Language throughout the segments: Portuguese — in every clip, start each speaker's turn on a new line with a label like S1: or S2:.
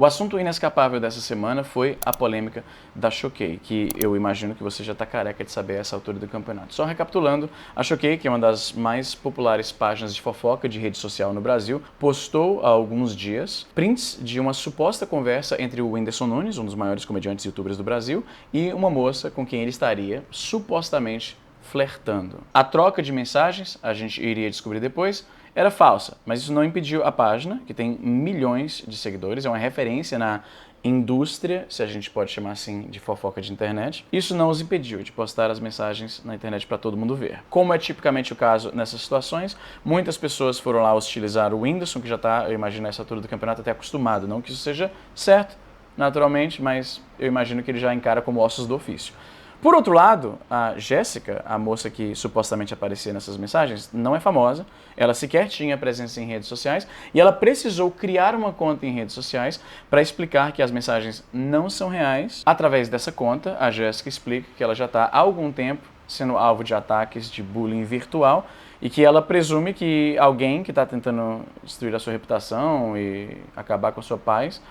S1: O assunto inescapável dessa semana foi a polêmica da Choquei, que eu imagino que você já está careca de saber a essa altura do campeonato. Só recapitulando, a Choquei, que é uma das mais populares páginas de fofoca de rede social no Brasil, postou há alguns dias prints de uma suposta conversa entre o Whindersson Nunes, um dos maiores comediantes e youtubers do Brasil, e uma moça com quem ele estaria supostamente flertando. A troca de mensagens, a gente iria descobrir depois, era falsa, mas isso não impediu a página, que tem milhões de seguidores, é uma referência na indústria, se a gente pode chamar assim, de fofoca de internet. Isso não os impediu de postar as mensagens na internet para todo mundo ver. Como é tipicamente o caso nessas situações, muitas pessoas foram lá hostilizar o Whindersson, que já está, eu imagino, nessa altura do campeonato até acostumado. Não que isso seja certo, naturalmente, mas eu imagino que ele já encara como ossos do ofício. Por outro lado, a Jéssica, a moça que supostamente aparecia nessas mensagens, não é famosa, ela sequer tinha presença em redes sociais e ela precisou criar uma conta em redes sociais para explicar que as mensagens não são reais. Através dessa conta, a Jéssica explica que ela já está há algum tempo sendo alvo de ataques de bullying virtual e que ela presume que alguém que está tentando destruir a sua reputação e acabar com a sua paz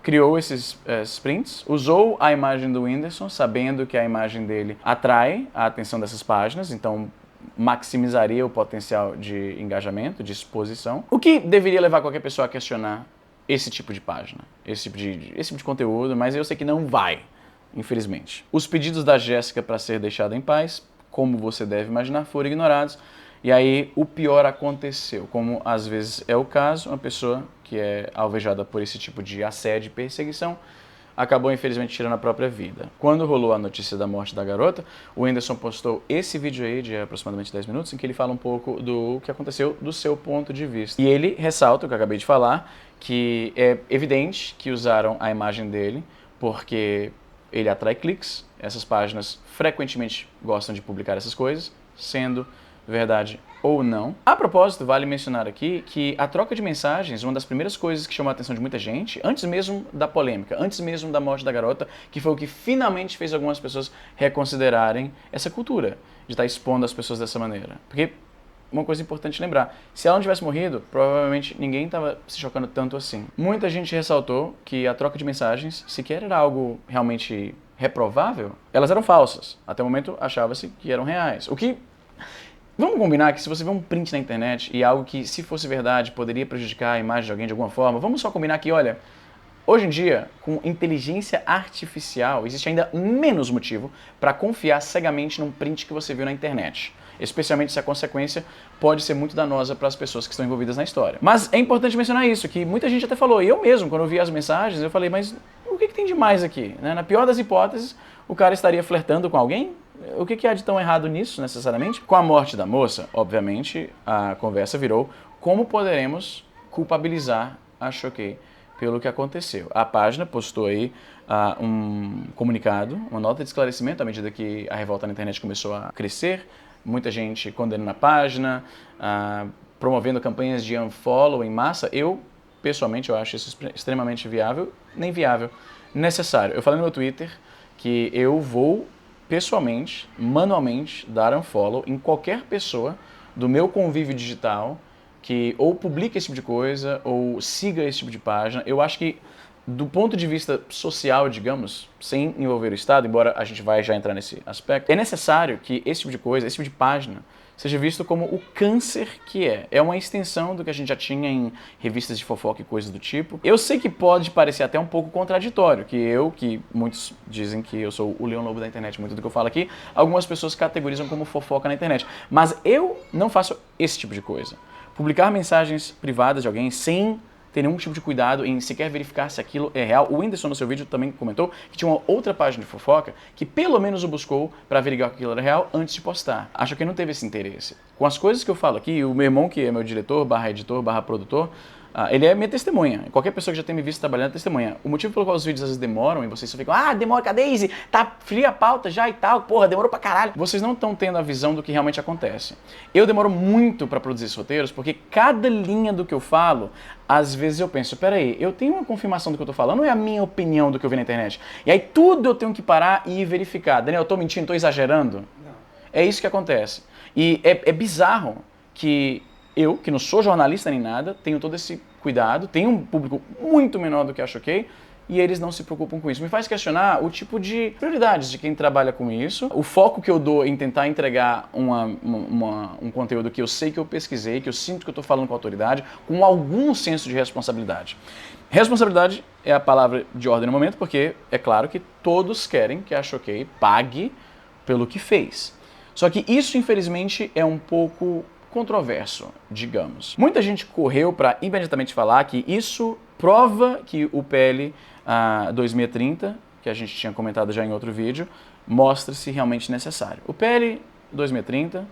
S1: criou esses prints, usou a imagem do Whindersson, sabendo que a imagem dele atrai a atenção dessas páginas, então maximizaria o potencial de engajamento, de exposição, o que deveria levar qualquer pessoa a questionar esse tipo de página, esse tipo de conteúdo, mas eu sei que não vai, infelizmente. Os pedidos da Jéssica para ser deixada em paz, como você deve imaginar, foram ignorados. E aí o pior aconteceu, como às vezes é o caso, uma pessoa que é alvejada por esse tipo de assédio e perseguição acabou infelizmente tirando a própria vida. Quando rolou a notícia da morte da garota, o Whindersson postou esse vídeo aí de aproximadamente 10 minutos em que ele fala um pouco do que aconteceu do seu ponto de vista. E ele ressalta o que eu acabei de falar, que é evidente que usaram a imagem dele porque ele atrai cliques, essas páginas frequentemente gostam de publicar essas coisas, sendo verdade ou não. A propósito, vale mencionar aqui que a troca de mensagens, uma das primeiras coisas que chamou a atenção de muita gente, antes mesmo da polêmica, antes mesmo da morte da garota, que foi o que finalmente fez algumas pessoas reconsiderarem essa cultura de estar expondo as pessoas dessa maneira. Porque uma coisa importante lembrar, se ela não tivesse morrido, provavelmente ninguém estava se chocando tanto assim. Muita gente ressaltou que a troca de mensagens, sequer era algo realmente reprovável, elas eram falsas. Até o momento achava-se que eram reais. O que... Vamos combinar que se você vê um print na internet e algo que, se fosse verdade, poderia prejudicar a imagem de alguém de alguma forma, vamos só combinar que, olha, hoje em dia, com inteligência artificial, existe ainda menos motivo para confiar cegamente num print que você viu na internet. Especialmente se a consequência pode ser muito danosa para as pessoas que estão envolvidas na história. Mas é importante mencionar isso, que muita gente até falou, e eu mesmo, quando eu vi as mensagens, eu falei, mas o que tem de mais aqui? Na pior das hipóteses, o cara estaria flertando com alguém? O que há de tão errado nisso, necessariamente? Com a morte da moça, obviamente, a conversa virou como poderemos culpabilizar a Choquei pelo que aconteceu. A página postou aí um comunicado, uma nota de esclarecimento à medida que a revolta na internet começou a crescer, muita gente condenando a página, promovendo campanhas de unfollow em massa. Eu, pessoalmente, eu acho isso extremamente viável, nem viável, necessário. Eu falei no meu Twitter que eu vou pessoalmente, manualmente, dar unfollow em qualquer pessoa do meu convívio digital que ou publique esse tipo de coisa ou siga esse tipo de página. Eu acho que, do ponto de vista social, digamos, sem envolver o Estado, embora a gente vai já entrar nesse aspecto, é necessário que esse tipo de coisa, esse tipo de página, seja visto como o câncer que é. É uma extensão do que a gente já tinha em revistas de fofoca e coisas do tipo. Eu sei que pode parecer até um pouco contraditório, que muitos dizem que eu sou o leão lobo da internet, muito do que eu falo aqui, algumas pessoas categorizam como fofoca na internet. Mas eu não faço esse tipo de coisa. Publicar mensagens privadas de alguém sem ter nenhum tipo de cuidado em sequer verificar se aquilo é real. O Whindersson, no seu vídeo, também comentou que tinha uma outra página de fofoca que pelo menos o buscou para averiguar que aquilo era real antes de postar. Acho que não teve esse interesse. Com as coisas que eu falo aqui, o meu irmão, que é meu diretor, editor, produtor, ele é minha testemunha. Qualquer pessoa que já tenha me visto trabalhando é testemunha. O motivo pelo qual os vídeos às vezes demoram e vocês só ficam, demora, cadê Daisy? Tá fria a pauta já e tal, porra, demorou pra caralho. Vocês não estão tendo a visão do que realmente acontece. Eu demoro muito pra produzir esses roteiros porque cada linha do que eu falo, às vezes eu penso, peraí, eu tenho uma confirmação do que eu tô falando ou é a minha opinião do que eu vi na internet? E aí tudo eu tenho que parar e verificar. Daniel, eu tô mentindo, tô exagerando? Não. É isso que acontece. E é bizarro que eu, que não sou jornalista nem nada, tenho todo esse cuidado, tem um público muito menor do que a Choquei, e eles não se preocupam com isso. Me faz questionar o tipo de prioridades de quem trabalha com isso, o foco que eu dou em tentar entregar um conteúdo que eu sei que eu pesquisei, que eu sinto que eu estou falando com autoridade, com algum senso de responsabilidade. Responsabilidade é a palavra de ordem no momento, porque é claro que todos querem que a Choquei pague pelo que fez. Só que isso, infelizmente, é um pouco controverso, digamos. Muita gente correu para imediatamente falar que isso prova que o PL 2630, que a gente tinha comentado já em outro vídeo, mostra-se realmente necessário. O PL 2630,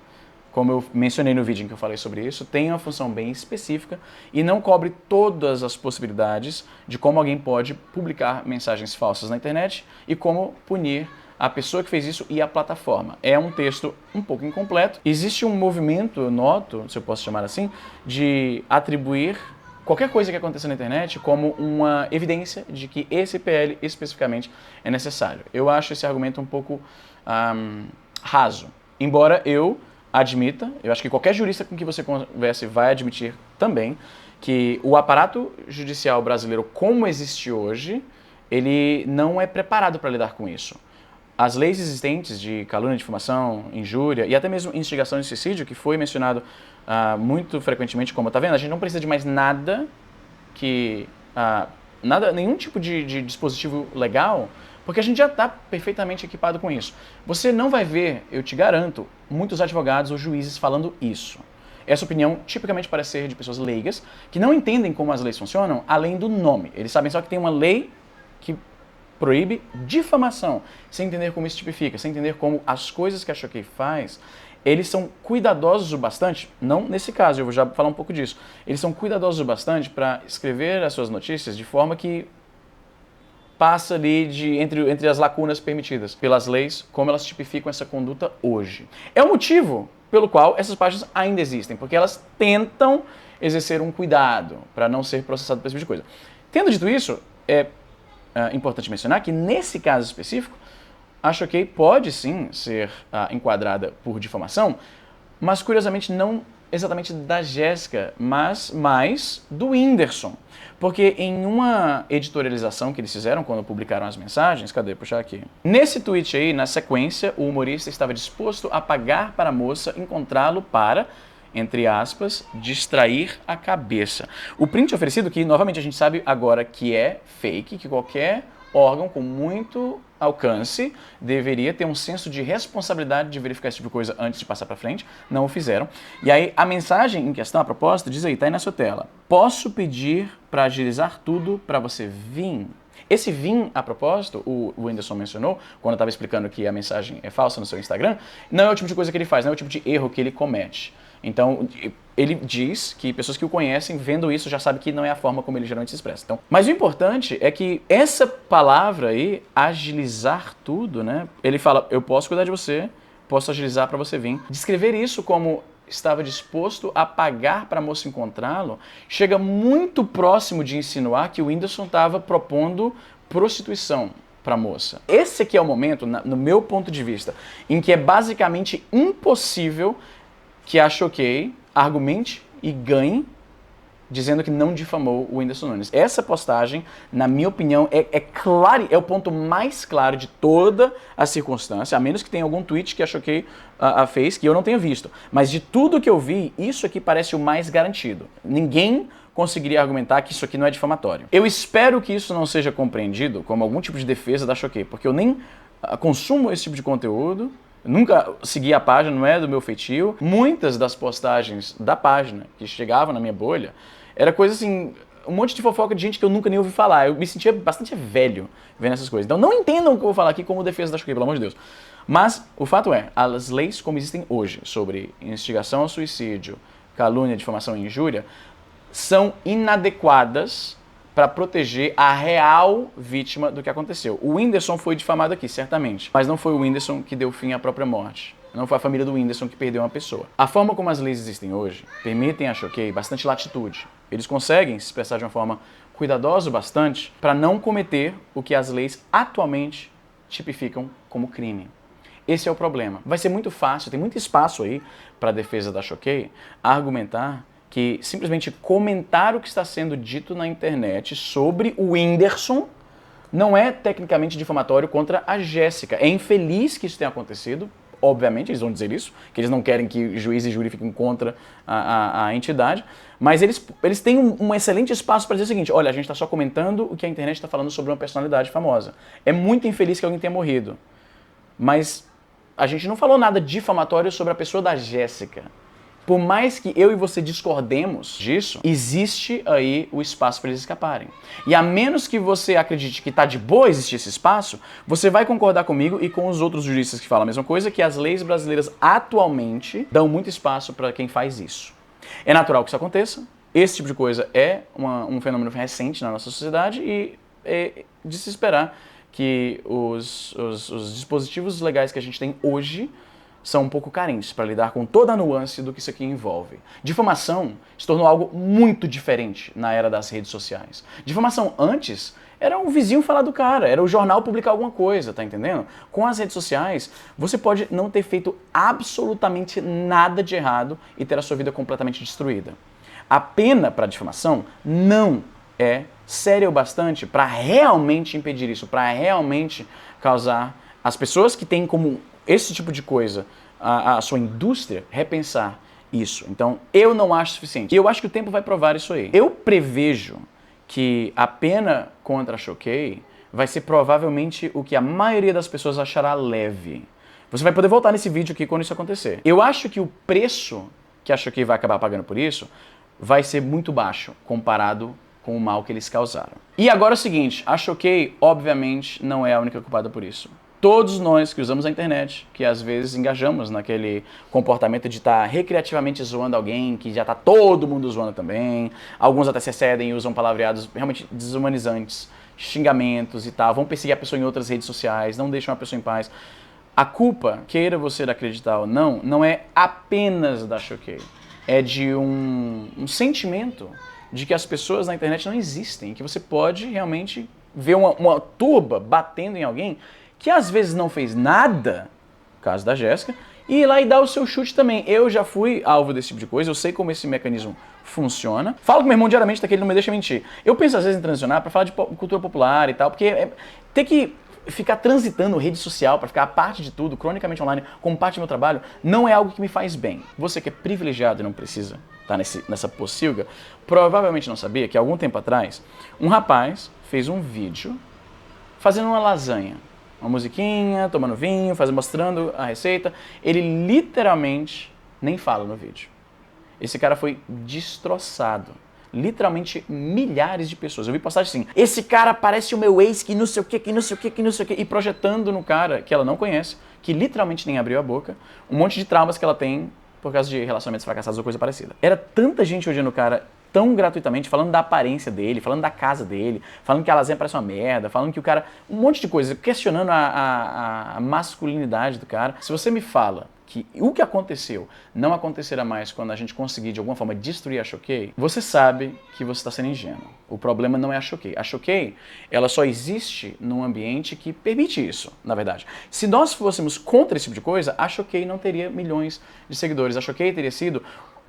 S1: como eu mencionei no vídeo em que eu falei sobre isso, tem uma função bem específica e não cobre todas as possibilidades de como alguém pode publicar mensagens falsas na internet e como punir a pessoa que fez isso e a plataforma. É um texto um pouco incompleto. Existe um movimento, eu noto, se eu posso chamar assim, de atribuir qualquer coisa que aconteça na internet como uma evidência de que esse PL especificamente é necessário. Eu acho esse argumento um pouco raso. Embora eu admita, eu acho que qualquer jurista com que você converse vai admitir também, que o aparato judicial brasileiro como existe hoje, ele não é preparado para lidar com isso. As leis existentes de calúnia, difamação, injúria e até mesmo instigação de suicídio, que foi mencionado muito frequentemente, como tá vendo, a gente não precisa de mais nada que... nenhum tipo de dispositivo legal, porque a gente já está perfeitamente equipado com isso. Você não vai ver, eu te garanto, muitos advogados ou juízes falando isso. Essa opinião tipicamente parece ser de pessoas leigas, que não entendem como as leis funcionam, além do nome. Eles sabem só que tem uma lei que proíbe difamação, sem entender como isso tipifica, sem entender como as coisas que a Choquei faz, eles são cuidadosos o bastante, não nesse caso, eu vou já falar um pouco disso, eles são cuidadosos o bastante para escrever as suas notícias de forma que passa ali entre as lacunas permitidas pelas leis, como elas tipificam essa conduta hoje. É o motivo pelo qual essas páginas ainda existem, porque elas tentam exercer um cuidado para não ser processado por esse tipo de coisa. Tendo dito isso, é importante mencionar que nesse caso específico, a Choquei pode sim ser enquadrada por difamação, mas curiosamente não exatamente da Jéssica, mas mais do Whindersson. Porque em uma editorialização que eles fizeram quando publicaram as mensagens, cadê? Puxar aqui. Nesse tweet aí, na sequência, o humorista estava disposto a pagar para a moça encontrá-lo para, entre aspas, distrair a cabeça. O print oferecido, que novamente a gente sabe agora que é fake, que qualquer órgão com muito alcance deveria ter um senso de responsabilidade de verificar esse tipo de coisa antes de passar para frente, não o fizeram. E aí a mensagem em questão, a proposta, diz aí, tá aí na sua tela. Posso pedir para agilizar tudo para você vir? Esse vir, a propósito, o Whindersson mencionou, quando eu estava explicando que a mensagem é falsa no seu Instagram, não é o tipo de coisa que ele faz, não é o tipo de erro que ele comete. Então, ele diz que pessoas que o conhecem, vendo isso, já sabem que não é a forma como ele geralmente se expressa. Então, mas o importante é que essa palavra aí, agilizar tudo, né? Ele fala, eu posso cuidar de você, posso agilizar para você vir. Descrever isso como estava disposto a pagar para a moça encontrá-lo, chega muito próximo de insinuar que o Whindersson estava propondo prostituição para a moça. Esse aqui é o momento, no meu ponto de vista, em que é basicamente impossível que a Choquei argumente e ganhe dizendo que não difamou o Whindersson Nunes. Essa postagem, na minha opinião, é o ponto mais claro de toda a circunstância, a menos que tenha algum tweet que a Choquei fez, que eu não tenha visto. Mas de tudo que eu vi, isso aqui parece o mais garantido. Ninguém conseguiria argumentar que isso aqui não é difamatório. Eu espero que isso não seja compreendido como algum tipo de defesa da Choquei, porque eu nem consumo esse tipo de conteúdo, nunca segui a página, não é do meu feitio. Muitas das postagens da página que chegavam na minha bolha era coisa assim, um monte de fofoca de gente que eu nunca nem ouvi falar. Eu me sentia bastante velho vendo essas coisas. Então não entendam o que eu vou falar aqui como defesa da Choquei, pelo amor de Deus. Mas o fato é, as leis como existem hoje sobre instigação ao suicídio, calúnia, difamação e injúria são inadequadas para proteger a real vítima do que aconteceu. O Whindersson foi difamado aqui, certamente, mas não foi o Whindersson que deu fim à própria morte. Não foi a família do Whindersson que perdeu uma pessoa. A forma como as leis existem hoje permitem a Choquei bastante latitude. Eles conseguem se expressar de uma forma cuidadosa bastante para não cometer o que as leis atualmente tipificam como crime. Esse é o problema. Vai ser muito fácil, tem muito espaço aí para a defesa da Choquei argumentar que simplesmente comentar o que está sendo dito na internet sobre o Whindersson não é tecnicamente difamatório contra a Jéssica. É infeliz que isso tenha acontecido, obviamente, eles vão dizer isso, que eles não querem que juiz e júri fiquem contra a entidade, mas eles têm um excelente espaço para dizer o seguinte: olha, a gente está só comentando o que a internet está falando sobre uma personalidade famosa. É muito infeliz que alguém tenha morrido, mas a gente não falou nada difamatório sobre a pessoa da Jéssica. Por mais que eu e você discordemos disso, existe aí o espaço para eles escaparem. E a menos que você acredite que está de boa existir esse espaço, você vai concordar comigo e com os outros juristas que falam a mesma coisa, que as leis brasileiras atualmente dão muito espaço para quem faz isso. É natural que isso aconteça. Esse tipo de coisa é um fenômeno recente na nossa sociedade e é de se esperar que os dispositivos legais que a gente tem hoje são um pouco carentes para lidar com toda a nuance do que isso aqui envolve. Difamação se tornou algo muito diferente na era das redes sociais. Difamação antes era um vizinho falar do cara, era o jornal publicar alguma coisa, tá entendendo? Com as redes sociais, você pode não ter feito absolutamente nada de errado e ter a sua vida completamente destruída. A pena para difamação não é séria o bastante para realmente impedir isso, para realmente causar as pessoas que têm como esse tipo de coisa, a sua indústria, repensar isso. Então, eu não acho suficiente. E eu acho que o tempo vai provar isso aí. Eu prevejo que a pena contra a Choquei vai ser provavelmente o que a maioria das pessoas achará leve. Você vai poder voltar nesse vídeo aqui quando isso acontecer. Eu acho que o preço que a Choquei vai acabar pagando por isso vai ser muito baixo comparado com o mal que eles causaram. E agora é o seguinte, a Choquei, obviamente, não é a única culpada por isso. Todos nós que usamos a internet, que às vezes engajamos naquele comportamento de estar recreativamente zoando alguém, que já está todo mundo zoando também, alguns até se excedem e usam palavreados realmente desumanizantes, xingamentos e tal, vão perseguir a pessoa em outras redes sociais, não deixam a pessoa em paz. A culpa, queira você acreditar ou não, não é apenas da Choquei, é de um sentimento de que as pessoas na internet não existem, que você pode realmente ver uma turba batendo em alguém que às vezes não fez nada, caso da Jéssica, e ir lá e dar o seu chute também. Eu já fui alvo desse tipo de coisa, eu sei como esse mecanismo funciona. Falo com meu irmão diariamente, tá, que ele não me deixa mentir. Eu penso às vezes em transicionar para falar de cultura popular e tal, porque ter que ficar transitando rede social para ficar a parte de tudo, cronicamente online, como parte do meu trabalho, não é algo que me faz bem. Você que é privilegiado e não precisa estar nessa pocilga, provavelmente não sabia que há algum tempo atrás, um rapaz fez um vídeo fazendo uma lasanha. Uma musiquinha, tomando vinho, mostrando a receita. Ele literalmente nem fala no vídeo. Esse cara foi destroçado. Literalmente milhares de pessoas. Eu vi postagem assim: esse cara parece o meu ex, que não sei o que, que não sei o que, que não sei o que. E projetando no cara que ela não conhece, que literalmente nem abriu a boca, um monte de traumas que ela tem por causa de relacionamentos fracassados ou coisa parecida. Era tanta gente odiando o cara tão gratuitamente, falando da aparência dele, falando da casa dele, falando que a lasanha parece uma merda, falando que o cara... Um monte de coisa, questionando a masculinidade do cara. Se você me fala que o que aconteceu não acontecerá mais quando a gente conseguir de alguma forma destruir a Choquei, você sabe que você está sendo ingênuo. O problema não é a Choquei. A Choquei, ela só existe num ambiente que permite isso, na verdade. Se nós fôssemos contra esse tipo de coisa, a Choquei não teria milhões de seguidores. A Choquei teria sido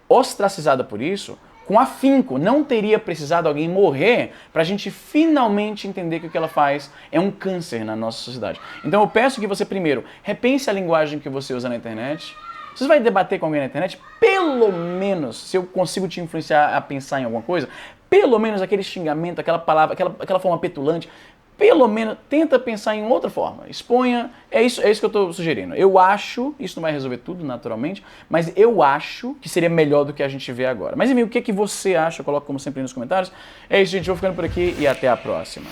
S1: ostracizada por isso com afinco. Não teria precisado alguém morrer para a gente finalmente entender que o que ela faz é um câncer na nossa sociedade. Então eu peço que você primeiro repense a linguagem que você usa na internet. Se você vai debater com alguém na internet, pelo menos, se eu consigo te influenciar a pensar em alguma coisa, pelo menos aquele xingamento, aquela palavra, aquela forma petulante, pelo menos tenta pensar em outra forma. Exponha, é isso que eu estou sugerindo. Eu acho, isso não vai resolver tudo naturalmente, mas eu acho que seria melhor do que a gente vê agora. Mas enfim, o que você acha? Coloca como sempre aí nos comentários. É isso, gente, eu vou ficando por aqui e até a próxima.